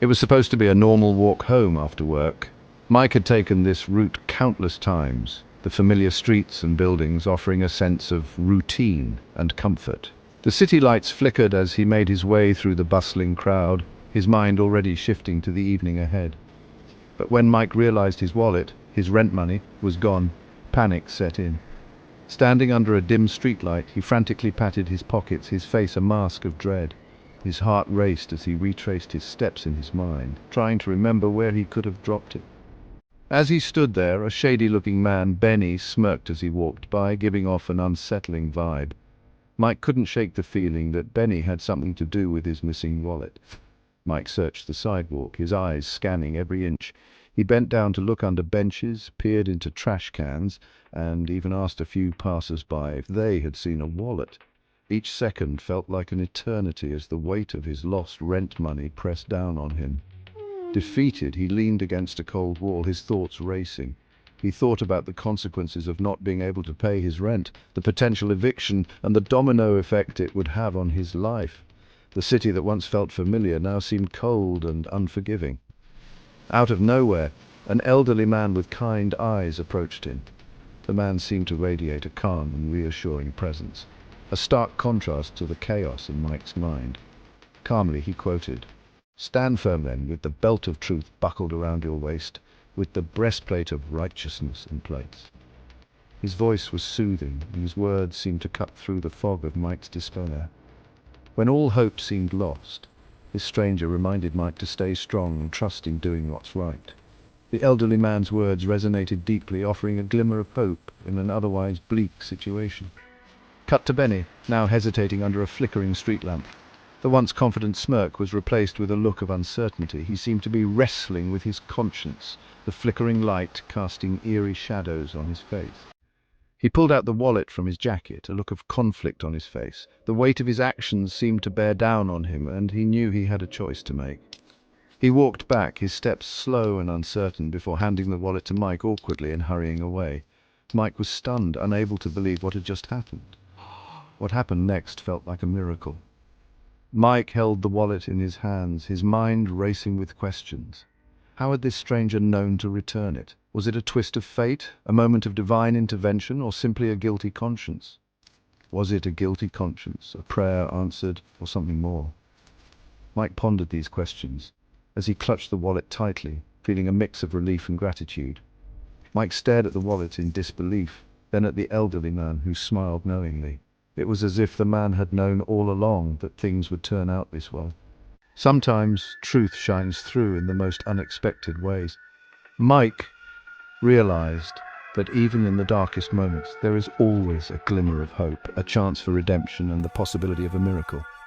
It was supposed to be a normal walk home after work. Mike had taken this route countless times, the familiar streets and buildings offering a sense of routine and comfort. The city lights flickered as he made his way through the bustling crowd, his mind already shifting to the evening ahead. But when Mike realized his wallet, his rent money, was gone, panic set in. Standing under a dim streetlight, he frantically patted his pockets, his face a mask of dread. His heart raced as he retraced his steps in his mind, trying to remember where he could have dropped it. As he stood there, a shady-looking man, Benny, smirked as he walked by, giving off an unsettling vibe. Mike couldn't shake the feeling that Benny had something to do with his missing wallet. Mike searched the sidewalk, his eyes scanning every inch. He bent down to look under benches, peered into trash cans, and even asked a few passers-by if they had seen a wallet. Each second felt like an eternity as the weight of his lost rent money pressed down on him. Defeated, he leaned against a cold wall, his thoughts racing. He thought about the consequences of not being able to pay his rent, the potential eviction, and the domino effect it would have on his life. The city that once felt familiar now seemed cold and unforgiving. Out of nowhere, an elderly man with kind eyes approached him. The man seemed to radiate a calm and reassuring presence, a stark contrast to the chaos in Mike's mind. Calmly he quoted, "Stand firm then, with the belt of truth buckled around your waist, with the breastplate of righteousness in place." His voice was soothing, and his words seemed to cut through the fog of Mike's despair. When all hope seemed lost, this stranger reminded Mike to stay strong and trust in doing what's right. The elderly man's words resonated deeply, offering a glimmer of hope in an otherwise bleak situation. Cut to Benny, now hesitating under a flickering street lamp. The once confident smirk was replaced with a look of uncertainty. He seemed to be wrestling with his conscience, the flickering light casting eerie shadows on his face. He pulled out the wallet from his jacket, a look of conflict on his face. The weight of his actions seemed to bear down on him, and he knew he had a choice to make. He walked back, his steps slow and uncertain, before handing the wallet to Mike awkwardly and hurrying away. Mike was stunned, unable to believe what had just happened. What happened next felt like a miracle. Mike held the wallet in his hands, his mind racing with questions. How had this stranger known to return it? Was it a twist of fate, a moment of divine intervention, or simply a guilty conscience? Was it a guilty conscience, a prayer answered, or something more? Mike pondered these questions as he clutched the wallet tightly, feeling a mix of relief and gratitude. Mike stared at the wallet in disbelief, then at the elderly man who smiled knowingly. It was as if the man had known all along that things would turn out this way. Sometimes truth shines through in the most unexpected ways. Mike realized that even in the darkest moments, there is always a glimmer of hope, a chance for redemption, and the possibility of a miracle.